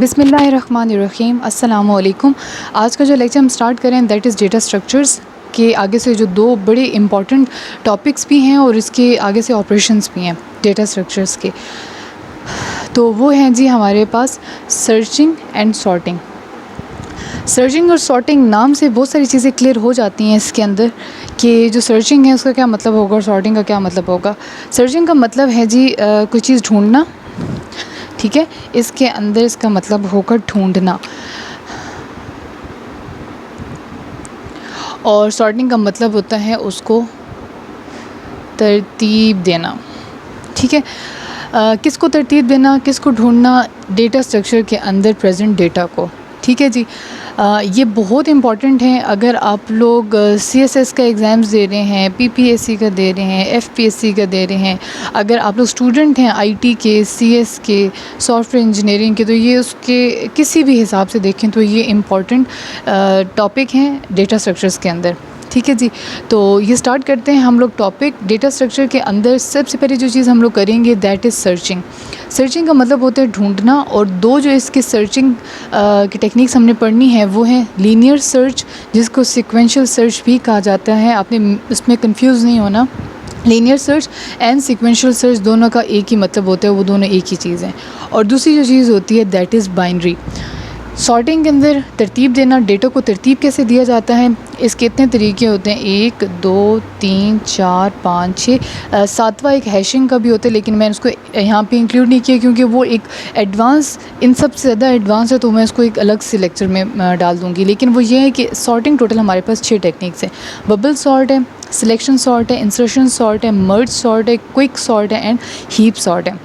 बिस्मिल्लाहिर्रहमानिर्रहीम अस्सलामु अलैकुम। आज का जो लेक्चर हम स्टार्ट करें दैट इज़ डेटा स्ट्रक्चर्स के आगे से जो दो बड़े इम्पॉर्टेंट टॉपिक्स भी हैं और इसके आगे से ऑपरेशंस भी हैं डेटा स्ट्रक्चर्स के। तो वो हैं जी हमारे पास सर्चिंग एंड सॉर्टिंग। सर्चिंग और सॉर्टिंग नाम से बहुत सारी चीज़ें क्लियर हो जाती हैं इसके अंदर कि जो सर्चिंग है उसका क्या मतलब होगा और सॉर्टिंग का क्या मतलब होगा। सर्चिंग का मतलब है जी कोई चीज़ ढूंढना, ठीक है। इसके अंदर इसका मतलब होगा ढूंढना, और सॉर्टिंग का मतलब होता है उसको तरतीब देना, ठीक है। किसको तरतीब देना, किसको ढूंढना, डेटा स्ट्रक्चर के अंदर प्रेजेंट डेटा को, ठीक है जी। ये बहुत इम्पॉर्टेंट है। अगर आप लोग CSS का एग्ज़ाम्स दे रहे हैं, PPSC का दे रहे हैं, FPSC का दे रहे हैं, अगर आप लोग स्टूडेंट हैं IT के, CS के, सॉफ्टवेयर इंजीनियरिंग के, तो ये उसके किसी भी हिसाब से देखें तो ये इम्पॉर्टेंट टॉपिक हैं डेटा स्ट्रक्चर्स के अंदर, ठीक है जी। तो ये स्टार्ट करते हैं हम लोग टॉपिक। डेटा स्ट्रक्चर के अंदर सबसे पहले जो चीज़ हम लोग करेंगे दैट इज़ सर्चिंग। सर्चिंग का मतलब होता है ढूंढना, और दो जो इसके सर्चिंग की टेक्निक्स हमने पढ़नी है वो है लीनियर सर्च, जिसको सीक्वेंशियल सर्च भी कहा जाता है। आपने इसमें कंफ्यूज नहीं होना। Linear search and sequential search दोनों का एक ही मतलब होता है, वो दोनों एक ही चीज़ हैं। और दूसरी जो चीज़ होती है दैट इज़ बाइनरी। सॉर्टिंग के अंदर तरतीब देना, डेटा को तरतीब कैसे दिया जाता है, इसके इतने तरीके होते हैं, 1 2 3 4 5 6, सातवां एक हैशिंग का भी होता है, लेकिन मैंने उसको यहाँ पे इंक्लूड नहीं किया क्योंकि वो एक एडवांस, इन सबसे ज़्यादा एडवांस है, तो मैं उसको एक अलग से लेक्चर में डाल दूँगी। लेकिन वो ये है कि सॉर्टिंग टोटल हमारे पास 6 टेक्निक्स हैं। बबल सॉर्ट है, सिलेक्शन सॉर्ट है, इंसर्शन सॉर्ट है, मर्ज सॉर्ट है, क्विक सॉर्ट है एंड हीप सॉर्ट है।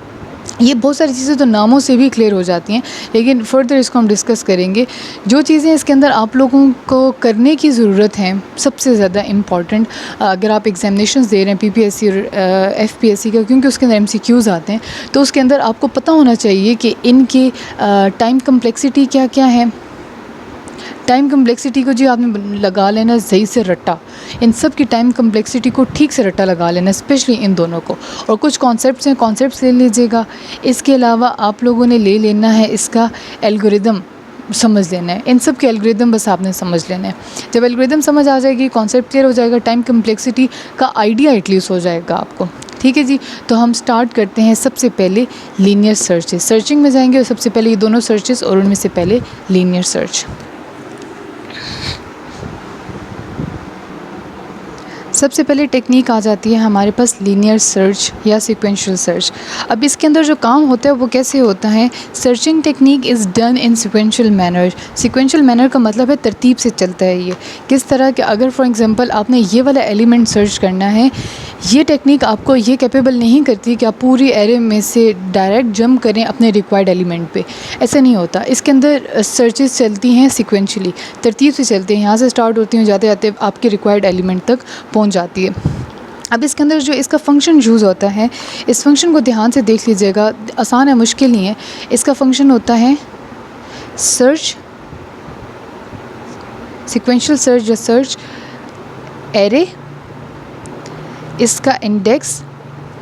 ये बहुत सारी चीज़ें तो नामों से भी क्लियर हो जाती हैं, लेकिन फर्दर इसको हम डिस्कस करेंगे। जो चीज़ें इसके अंदर आप लोगों को करने की ज़रूरत है सबसे ज़्यादा इम्पॉर्टेंट, अगर आप एग्जामिनेशंस दे रहे हैं PPSC और FPSC का, क्योंकि उसके अंदर MCQs आते हैं, तो उसके अंदर आपको पता होना चाहिए कि इनके टाइम कम्प्लेक्सिटी क्या क्या है। टाइम कम्प्लेक्सिटी को जी आपने लगा लेना सही से रट्टा, इन सब की टाइम कम्प्लेक्सिटी को ठीक से रट्टा लगा लेना, स्पेशली इन दोनों को। और कुछ कॉन्सेप्ट्स हैं, कॉन्सेप्ट्स ले लीजिएगा। इसके अलावा आप लोगों ने ले लेना है इसका एल्गोरिदम, समझ लेना है। इन सब के एल्गोरिदम बस आपने समझ लेना है। जब एल्गोरिदम समझ आ जाएगी, कॉन्सेप्ट क्लियर हो जाएगा, टाइम कम्प्लेक्सिटी का आइडिया एटलीस्ट हो जाएगा आपको, ठीक है जी। तो हम स्टार्ट करते हैं सबसे पहले लीनियर सर्चेस। सर्चिंग में जाएंगे और सबसे पहले ये दोनों सर्चेस और उनमें से पहले लीनियर सर्च। सबसे पहले टेक्निक आ जाती है हमारे पास लीनियर सर्च या सीक्वेंशियल सर्च। अब इसके अंदर जो काम होता है वो कैसे होता है, searching technique is done in sequential manner. Sequential manner का मतलब है तरतीब से चलता है ये। किस तरह के, अगर फॉर एग्जांपल आपने ये वाला एलिमेंट सर्च करना है, ये टेक्निक आपको ये कैपेबल नहीं करती कि आप पूरी एरे में से डायरेक्ट जंप करें अपने रिक्वायर्ड एलिमेंट पे। ऐसा नहीं होता। इसके अंदर सर्चेस चलती हैं सीक्वेंशली, तरतीब से चलती हैं, यहाँ से स्टार्ट होती हैं, जाते जाते आपके रिक्वायर्ड एलिमेंट तक पहुँच जाती है। अब इसके अंदर जो इसका फंक्शन यूज़ होता है, इस फंक्शन को ध्यान से देख लीजिएगा, आसान है, मुश्किल नहीं है। इसका फंक्शन होता है सर्च, सीक्वेंशियल सर्च या सर्च एरे, इसका index,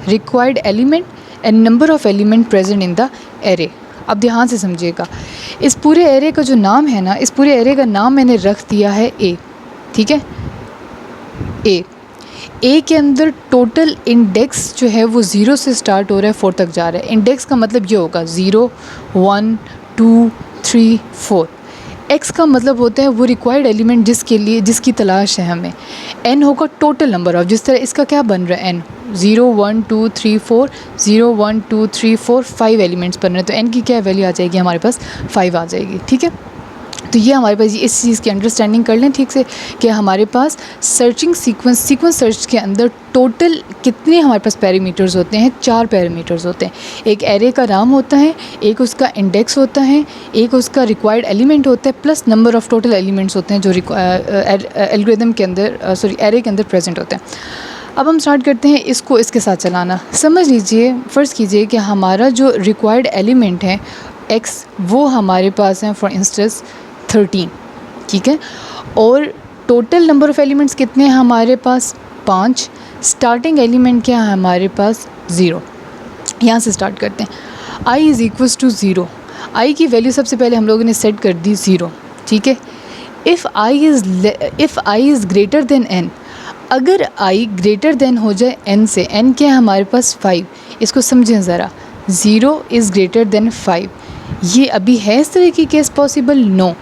required element and number of element present in the array. अब ध्यान से समझिएगा, इस पूरे एरे का जो नाम है ना, इस पूरे एरे का नाम मैंने रख दिया है A, ठीक है। ए के अंदर टोटल इंडेक्स जो है वो 0 से स्टार्ट हो रहा है 4 तक जा रहा है। इंडेक्स का मतलब ये होगा 0 1 2 3 4। एक्स का मतलब होता है वो रिक्वायर्ड एलिमेंट जिसकी तलाश है हमें। एन होगा टोटल नंबर ऑफ, जिस तरह इसका क्या बन रहा है एन, 0 1 2 3 4, 0 1 2 3 4 5 एलिमेंट्स बन रहे हैं, तो एन की क्या वैल्यू आ जाएगी हमारे पास, 5 आ जाएगी, ठीक है। तो ये हमारे पास इस चीज़ की अंडरस्टैंडिंग कर लें ठीक से कि हमारे पास सर्चिंग सीक्वेंस सर्च के अंदर टोटल कितने हमारे पास पैरामीटर्स होते हैं, 4 पैरामीटर्स होते हैं। एक एरे का नाम होता है, एक उसका इंडेक्स होता है, एक उसका रिक्वायर्ड एलिमेंट होता है, plus number of total elements होते हैं जो एल्गोरिदम के अंदर एरे के अंदर प्रेजेंट होते हैं। अब हम स्टार्ट करते हैं इसको इसके साथ चलाना। समझ लीजिए, फ़र्ज़ कीजिए कि हमारा जो रिक्वायर्ड एलिमेंट है x, वो हमारे पास है फॉर इंस्टेंस 13, ठीक है। और टोटल नंबर ऑफ़ एलिमेंट्स कितने हैं हमारे पास, 5। स्टार्टिंग एलिमेंट क्या है हमारे पास, 0। यहाँ से स्टार्ट करते हैं। I = 0। आई की वैल्यू सबसे पहले हम लोगों ने सेट कर दी 0, ठीक है। If I is greater than n, अगर आई ग्रेटर देन हो जाए n से, n क्या है हमारे पास 5, इसको समझें ज़रा, 0 इज़ ग्रेटर देन 5, ये अभी है इस तरह की केस पॉसिबल? नो।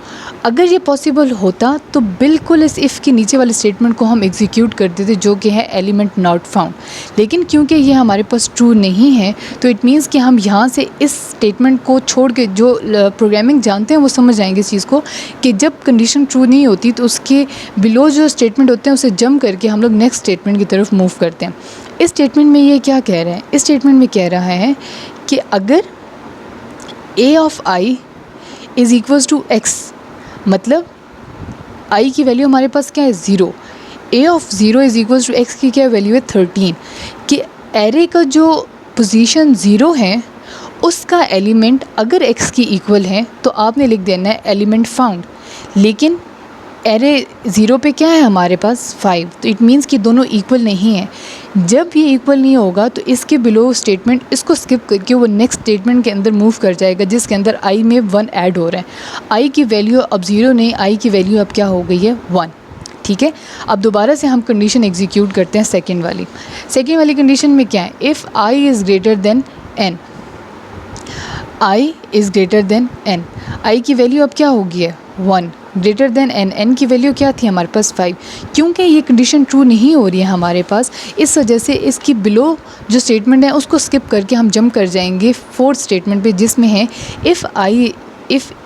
अगर ये पॉसिबल होता तो बिल्कुल इस इफ़ के नीचे वाले स्टेटमेंट को हम एग्जीक्यूट कर देते जो कि है एलिमेंट नॉट फाउंड, लेकिन क्योंकि ये हमारे पास ट्रू नहीं है तो इट मीन्स कि हम यहाँ से इस स्टेटमेंट को छोड़ के, जो प्रोग्रामिंग जानते हैं वो समझ जाएंगे इस चीज़ को, कि जब कंडीशन ट्रू नहीं होती तो उसके बिलो जो स्टेटमेंट होते हैं उसे जंप करके हम लोग नेक्स्ट स्टेटमेंट की तरफ मूव करते हैं। इस स्टेटमेंट में ये क्या कह रहे हैं? इस स्टेटमेंट में कह रहा है कि अगर a of i is equals to x, मतलब i की वैल्यू हमारे पास क्या है 0, a of 0 is equals to x की क्या वैल्यू है 13, कि एरे का जो पोजीशन 0 है उसका एलिमेंट अगर x की इक्वल है तो आपने लिख देना है एलिमेंट फाउंड, लेकिन एरे 0 पे क्या है हमारे पास 5, तो इट मीन्स कि दोनों इक्वल नहीं है। जब ये इक्वल नहीं होगा तो इसके बिलो स्टेटमेंट इसको स्किप करके वो नेक्स्ट स्टेटमेंट के अंदर मूव कर जाएगा जिसके अंदर i में 1 ऐड हो रहा है। i की वैल्यू अब 0 नहीं, i की वैल्यू अब क्या हो गई है 1, ठीक है। अब दोबारा से हम कंडीशन एग्जीक्यूट करते हैं सेकेंड वाली कंडीशन में क्या है? If i is greater than n, i is greater than n, i की वैल्यू अब क्या होगी है 1, ग्रेटर देन n की वैल्यू क्या थी हमारे पास 5। क्योंकि ये कंडीशन ट्रू नहीं हो रही है हमारे पास, इस वजह से इसकी बिलो जो स्टेटमेंट है उसको स्किप करके हम जंप कर जाएंगे फोर्थ स्टेटमेंट पे, जिसमें है if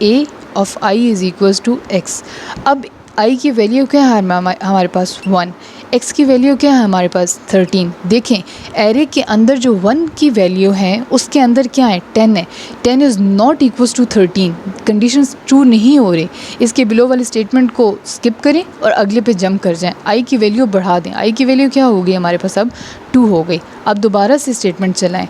a of i is equals to x। अब i की वैल्यू क्या है हमारे पास 1, x की वैल्यू क्या है हमारे पास 13। देखें एरे के अंदर जो 1 की वैल्यू है उसके अंदर क्या है 10 है, 10 is not equals to 13, condition true नहीं हो रही। इसके बिलो वाले स्टेटमेंट को स्किप करें और अगले पे जंप कर जाएं, i की वैल्यू बढ़ा दें, i की वैल्यू क्या हो गई हमारे पास अब 2 हो गई। अब दोबारा से स्टेटमेंट चलाएं,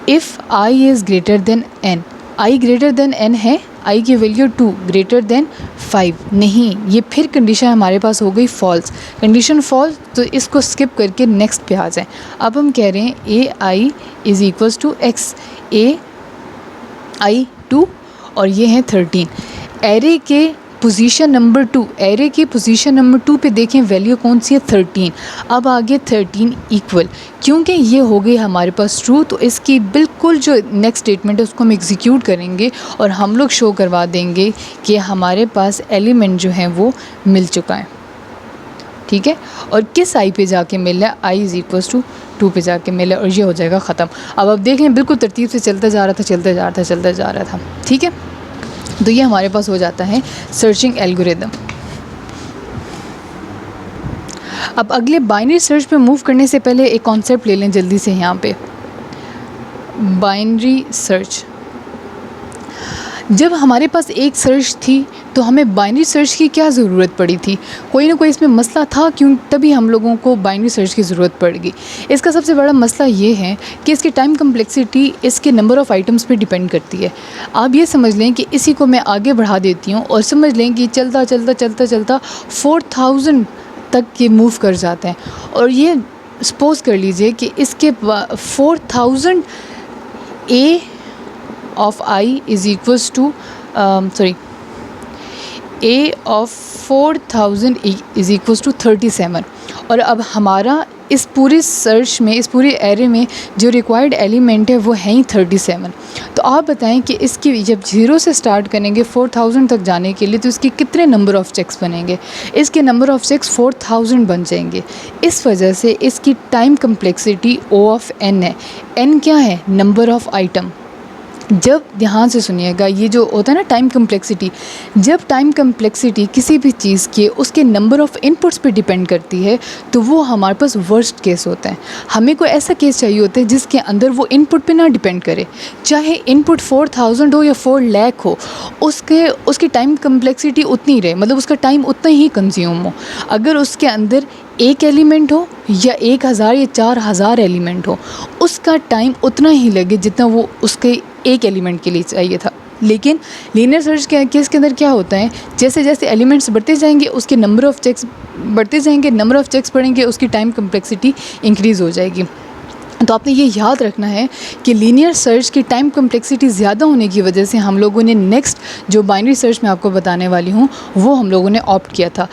if i is greater than n, i greater than n है, i की वैल्यू 2, ग्रेटर देन 5 नहीं, ये फिर कंडीशन हमारे पास हो गई फॉल्स, कंडीशन फॉल्स, तो इसको स्किप करके नेक्स्ट पे आ जाएं। अब हम कह रहे हैं ai is equals to x, ai 2 और ये है 13। एरे के पोजीशन नंबर 2, एरे की पोजीशन नंबर 2 पे देखें वैल्यू कौन सी है 13। अब आगे 13 इक्वल, क्योंकि ये हो गई हमारे पास ट्रू तो इसकी बिल्कुल जो नेक्स्ट स्टेटमेंट है उसको हम एग्जीक्यूट करेंगे और हम लोग शो करवा देंगे कि हमारे पास एलिमेंट जो है वो मिल चुका है, ठीक है। और किस आई पे जाके मिल रहा है? आई इज़ इक्वल्स टू 2 पे जाके मिला और ये हो जाएगा ख़त्म। अब देखें बिल्कुल तरतीब से चलता जा रहा था, ठीक है। तो ये हमारे पास हो जाता है सर्चिंग एल्गोरिदम। अब अगले बाइनरी सर्च पे मूव करने से पहले एक कॉन्सेप्ट ले लें जल्दी से यहाँ पे, बाइनरी सर्च। जब हमारे पास एक सर्च थी तो हमें बाइनरी सर्च की क्या ज़रूरत पड़ी थी? कोई ना कोई इसमें मसला था, क्यों तभी हम लोगों को बाइनरी सर्च की ज़रूरत पड़ गई। इसका सबसे बड़ा मसला ये है कि इसकी टाइम कम्प्लेक्सिटी इसके नंबर ऑफ़ आइटम्स पे डिपेंड करती है। आप ये समझ लें कि इसी को मैं आगे बढ़ा देती हूँ और समझ लें कि चलता 4000 तक ये मूव कर जाता है। और ये सपोज़ कर लीजिए कि इसके 4000 a of i is equals to a of 4000 is equals to 37। और अब हमारा इस पूरी सर्च में, इस पूरे एरे में जो रिक्वायर्ड एलिमेंट है वो है ही 37। तो आप बताएं कि इसकी जब 0 से स्टार्ट करेंगे 4000 तक जाने के लिए तो इसके कितने नंबर ऑफ़ चेक्स बनेंगे? इसके नंबर ऑफ़ चेक्स 4000 बन जाएंगे। इस वजह से इसकी time complexity O of n है। n क्या है? Number of item. जब ध्यान से सुनिएगा, ये जो होता है ना टाइम कम्प्लेक्सिटी, जब टाइम कम्प्लेक्सिटी किसी भी चीज़ के उसके नंबर ऑफ़ इनपुट्स पे डिपेंड करती है तो वो हमारे पास वर्स्ट केस होता है। हमें कोई ऐसा केस चाहिए होता है जिसके अंदर वो इनपुट पे ना डिपेंड करे, चाहे इनपुट 4000 हो या 4 लाख हो, उसकी टाइम कम्प्लेक्सिटी उतनी रहे, मतलब उसका टाइम उतना ही कंज्यूम हो। अगर उसके अंदर एक एलिमेंट हो या 1000 या 4000 एलिमेंट हो, उसका टाइम उतना ही लगे जितना वो उसके एक एलिमेंट के लिए चाहिए था। लेकिन लीनियर सर्च के केस के अंदर क्या होता है, जैसे जैसे एलिमेंट्स बढ़ते जाएंगे उसके नंबर ऑफ़ चेक्स बढ़ते जाएंगे, नंबर ऑफ़ चेक्स बढ़ेंगे उसकी टाइम कम्प्लेक्सिटी इंक्रीज़ हो जाएगी। तो आपने ये याद रखना है कि लीनियर सर्च की टाइम कम्प्लेक्सिटी ज़्यादा होने की वजह से हम लोगों ने नेक्स्ट जो बाइनरी सर्च मैं आपको बताने वाली हूँ वो हम लोगों ने ऑप्ट किया था।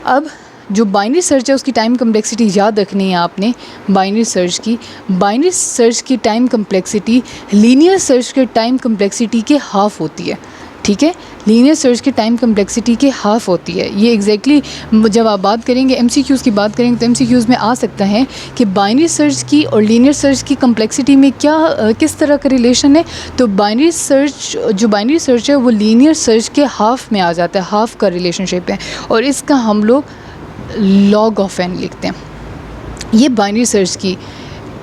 अब जो बाइनरी सर्च है उसकी टाइम कम्प्लेक्सिटी याद रखनी है आपने। बाइनरी सर्च की टाइम कम्प्लेक्सिटी लीनियर सर्च के टाइम कम्प्लेक्सिटी के हाफ़ होती है, ठीक है। लीनियर सर्च की टाइम कम्प्लेक्सिटी के हाफ़ होती है। ये एग्जैक्टली जब आप बात करेंगे MCQs की बात करेंगे तो MCQs में आ सकता है कि बाइनरी सर्च की और लीनियर सर्च की कम्प्लेक्सिटी में किस तरह का रिलेशन है। तो बाइनरी सर्च है वो लीनियर सर्च के हाफ़ में आ जाता है, हाफ़ का रिलेशनशिप है, और इसका हम लोग log of n लिखते हैं। ये बाइनरी सर्च की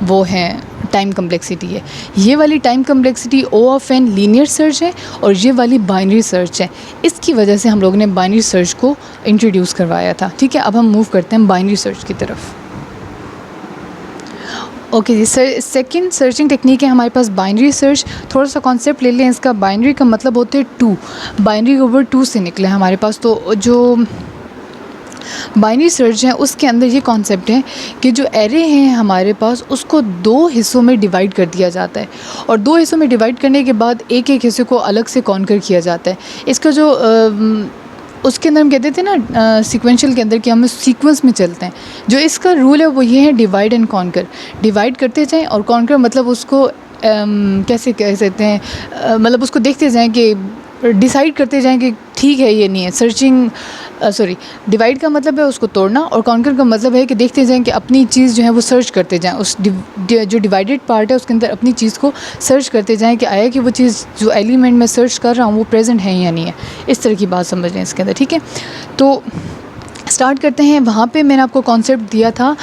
वो है टाइम कम्प्लेक्सिटी है। ये वाली time complexity O of n linear search है और ये वाली बाइनरी सर्च है। इसकी वजह से हम लोगों ने बाइनरी सर्च को इंट्रोड्यूस करवाया था, ठीक है। अब हम मूव करते हैं बाइनरी सर्च की तरफ। ओके जी, सेकंड सर्चिंग टेक्निक है हमारे पास बाइनरी सर्च। थोड़ा सा कॉन्सेप्ट ले लें इसका। बाइनरी का मतलब होते हैं 2, बाइनरी ओवर 2 से निकले हमारे पास। तो जो बाइनरी सर्च है उसके अंदर ये कॉन्सेप्ट है कि जो एरे हैं हमारे पास उसको 2 हिस्सों में डिवाइड कर दिया जाता है, और 2 हिस्सों में डिवाइड करने के बाद एक एक हिस्से को अलग से कॉन्कर किया जाता है। इसका जो उसके अंदर हम कहते थे ना सीक्वेंशियल के अंदर कि हम सीक्वेंस में चलते हैं। जो इसका रूल है वो ये है डिवाइड एंड कॉन्कर। डिवाइड करते जाएं और कॉन्कर मतलब उसको कैसे कह सकते हैं, मतलब उसको देखते जाएं कि डिसाइड करते जाएं कि ठीक है ये नहीं है। डिवाइड का मतलब है उसको तोड़ना, और कॉन्कर का मतलब है कि देखते जाएं कि अपनी चीज़ जो है वो सर्च करते जाएं। उस जो डिवाइडेड पार्ट है उसके अंदर अपनी चीज़ को सर्च करते जाएं कि आया कि वो चीज़ जो एलिमेंट मैं सर्च कर रहा हूँ वो प्रेजेंट है या नहीं है। इस तरह की बात समझ लें इसके अंदर, ठीक है। तो स्टार्ट करते हैं। वहाँ पे मैंने आपको कॉन्सेप्ट दिया था,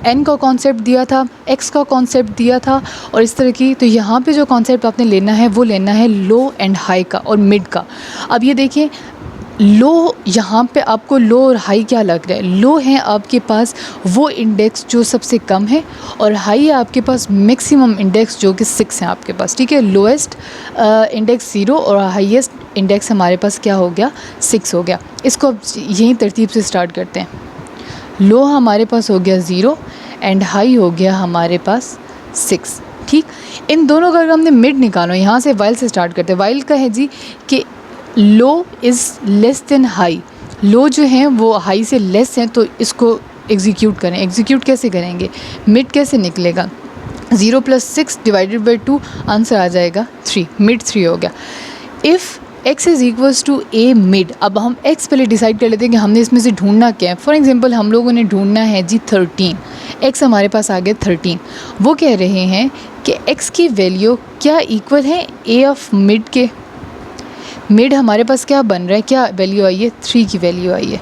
n का कॉन्सेप्ट दिया था, x का कॉन्सेप्ट दिया था, और इस तरह की। तो यहाँ पे जो कॉन्सेप्ट आपने लेना है वो लेना है लो एंड हाई का और मिड का। अब ये देखिए लो, यहाँ पे आपको लो और हाई क्या लग रहा है। लो है आपके पास वो इंडेक्स जो सबसे कम है, और हाई है आपके पास मैक्सिमम इंडेक्स जो कि 6 है आपके पास, ठीक है। लोएस्ट इंडेक्स 0 और हाईएस्ट इंडेक्स हमारे पास क्या हो गया, 6 हो गया। इसको अब यही तरतीब से स्टार्ट करते हैं। लो हमारे पास हो गया 0 एंड हाई हो गया हमारे पास 6, ठीक। इन दोनों का अगर हमने मिड निकालो, यहाँ से वाइल से स्टार्ट करते हैं। वाइल का है जी कि लो इज़ लेस देन हाई। लो जो है वो हाई से लेस है, तो इसको एग्जीक्यूट करें। एग्जीक्यूट कैसे करेंगे, मिड कैसे निकलेगा, 0 + 6 / 2, आंसर आ जाएगा 3, मिड 3 हो गया। If x is equals to a mid. अब हम x पहले डिसाइड कर लेते हैं कि हमने इसमें से ढूंढना क्या है। फॉर एग्जांपल हम लोगों ने ढूंढना है जी 13, x हमारे पास आ गया 13। वो कह रहे हैं कि x की वैल्यू क्या इक्वल है a ऑफ मिड के। मिड हमारे पास क्या बन रहा है, क्या वैल्यू आई है, 3 की वैल्यू आई है,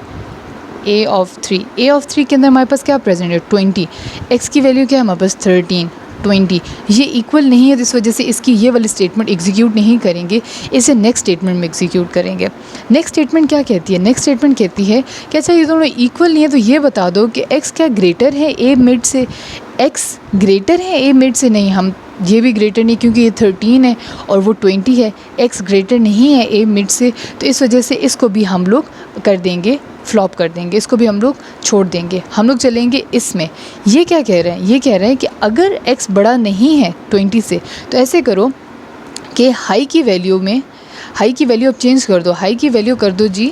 a ऑफ 3। a ऑफ 3 के अंदर हमारे पास क्या प्रेजेंट है, 20। x की वैल्यू क्या है हमारे पास, 13, 20। ये इक्वल नहीं है, तो इस वजह से इसकी ये वाली स्टेटमेंट एग्जीक्यूट नहीं करेंगे, इसे नेक्स्ट स्टेटमेंट में एग्जीक्यूट करेंगे। नेक्स्ट स्टेटमेंट क्या कहती है, नेक्स्ट स्टेटमेंट कहती है कि अच्छा ये दोनों इक्वल नहीं है, तो ये बता दो कि x क्या ग्रेटर है a मिड से। x ग्रेटर है a मिड से, नहीं, हम ये भी ग्रेटर नहीं क्योंकि ये 13 है और वो 20 है। x ग्रेटर नहीं है a मिड से, तो इस वजह से इसको भी हम लोग कर देंगे, फ्लॉप कर देंगे, इसको भी हम लोग छोड़ देंगे। हम लोग चलेंगे इसमें। ये क्या कह रहे हैं, ये कह रहे हैं कि अगर x बड़ा नहीं है 20 से, तो ऐसे करो कि हाई की वैल्यू अब चेंज कर दो। हाई की वैल्यू कर दो जी,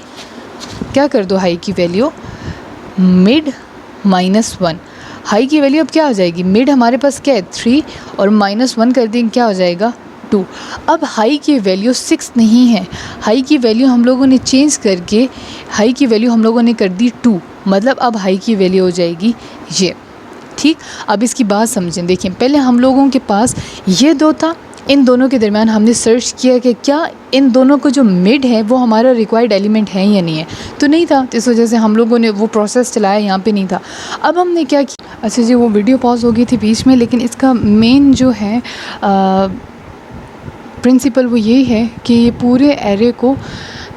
क्या कर दो, हाई की वैल्यू मिड -1। हाई की वैल्यू अब क्या आ जाएगी, मिड हमारे पास क्या है 3 और -1 कर देंगे, क्या हो जाएगा 2। अब हाई की वैल्यू 6 नहीं है, हाई की वैल्यू हम लोगों ने चेंज करके हाई की वैल्यू हम लोगों ने कर दी 2, मतलब अब हाई की वैल्यू हो जाएगी ये, ठीक। अब इसकी बात समझें। देखिए पहले हम लोगों के पास ये 2 था, इन दोनों के दरमियान हमने सर्च किया कि क्या इन दोनों को जो मिड है वो हमारा रिक्वायर्ड एलिमेंट है या नहीं है, तो नहीं था। तो इस वजह से हम लोगों ने वो प्रोसेस चलाया, यहाँ पे नहीं था। अब हमने क्या किया, अच्छा जी वो वीडियो पॉज हो गई थी बीच में, लेकिन इसका मेन जो है प्रिंसिपल वो यही है कि ये पूरे एरे को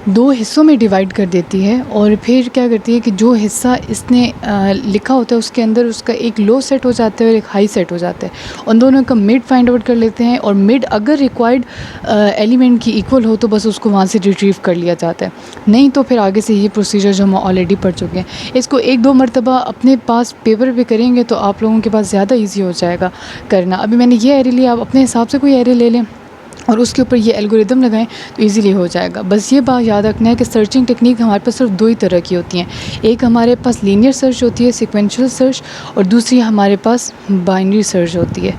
दो हिस्सों में डिवाइड कर देती है और फिर क्या करती है कि जो हिस्सा इसने लिखा होता है उसके अंदर उसका एक लो सेट हो जाता है और एक हाई सेट हो जाता है। उन दोनों का मिड फाइंड आउट कर लेते हैं और मिड अगर रिक्वायर्ड एलिमेंट की इक्वल हो तो बस उसको वहाँ से रिट्रीव कर लिया जाता है, नहीं तो फिर आगे से ये प्रोसीजर जो हम ऑलरेडी पढ़ चुके हैं। इसको एक दो मरतबा अपने पास पेपर पे करेंगे तो आप लोगों के पास ज़्यादा ईजी हो जाएगा करना। अभी मैंने ये एरे लिया, आप अपने हिसाब से कोई एरे ले लें और उसके ऊपर ये एल्गोरिदम लगाएं तो इजीली हो जाएगा। बस ये बात याद रखना है कि सर्चिंग टेक्निक हमारे पास सिर्फ दो ही तरह की होती हैं, एक हमारे पास लीनियर सर्च होती है सीक्वेंशियल सर्च, और दूसरी हमारे पास बाइनरी सर्च होती है।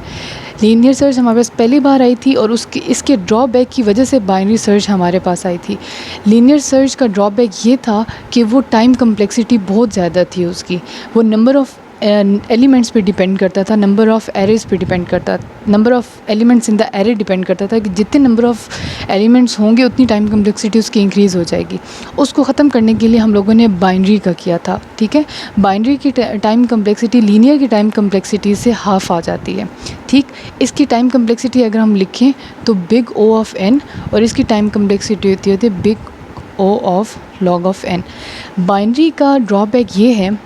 लीनियर सर्च हमारे पास पहली बार आई थी और इसके ड्रॉबैक की वजह से बाइनरी सर्च हमारे पास आई थी। लीनियर सर्च का ड्रॉबैक ये था कि वो टाइम कम्प्लेक्सिटी बहुत ज़्यादा थी उसकी, वो नंबर ऑफ़ एलिमेंट्स पे डिपेंड करता था, नंबर ऑफ़ एरेज़ पे डिपेंड करता, number of elements in the array depend करता था कि जितने नंबर ऑफ़ एलिमेंट्स होंगे उतनी टाइम कम्प्लेक्सिटी उसकी इंक्रीज़ हो जाएगी। उसको ख़त्म करने के लिए हम लोगों ने बाइनरी का किया था, ठीक है। बाइनरी की टाइम कम्प्लेक्सिटी लीनियर की टाइम कम्प्लेक्सिटी से हाफ़ आ जाती है, ठीक। इसकी टाइम कम्प्लेक्सिटी अगर हम लिखें तो बिग O ऑफ़ n और इसकी टाइम कम्प्लेक्सिटी होती है big O of log of n। Binary का ड्रॉबैक ये है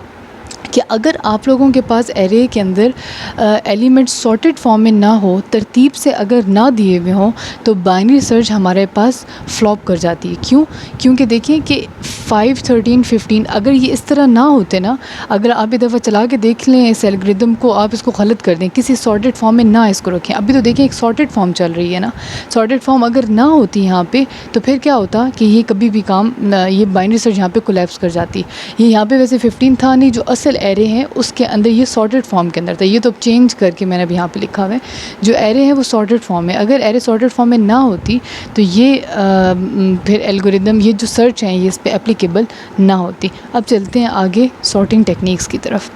कि अगर आप लोगों के पास एरे के अंदर एलिमेंट्स सॉर्टेड फॉर्म में ना हो, तरतीब से अगर ना दिए हुए हों, तो बाइनरी सर्च हमारे पास फ्लॉप कर जाती है। क्यों? क्योंकि देखिए कि 5, 13, 15 अगर ये इस तरह ना होते ना, अगर आप एक दफ़ा चला के देख लें इस एल्गोरिदम को, आप इसको गलत कर दें, किसी सॉर्टेड फॉर्म में ना इसको रखें। अभी तो देखें एक सॉर्टेड फॉर्म चल रही है ना, सॉर्टेड फॉर्म अगर ना होती यहाँ पे तो फिर क्या होता कि ये कभी भी काम ये बाइनरी सर्च यहाँ पे कोलैप्स कर जाती। ये यहाँ पे वैसे 15 था नहीं, जो असल एरे हैं उसके अंदर ये सॉर्टेड फॉर्म के अंदर था। ये तो अब चेंज करके मैंने अभी यहाँ पे लिखा हुआ है, जो एरे है वो सॉर्टेड फॉर्म है। अगर एरे सॉर्टेड फॉर्म में ना होती तो ये फिर एल्गोरिदम ये जो सर्च हैं ये इस पे एप्लीकेबल ना होती। अब चलते हैं आगे सॉर्टिंग टेक्निक्स की तरफ।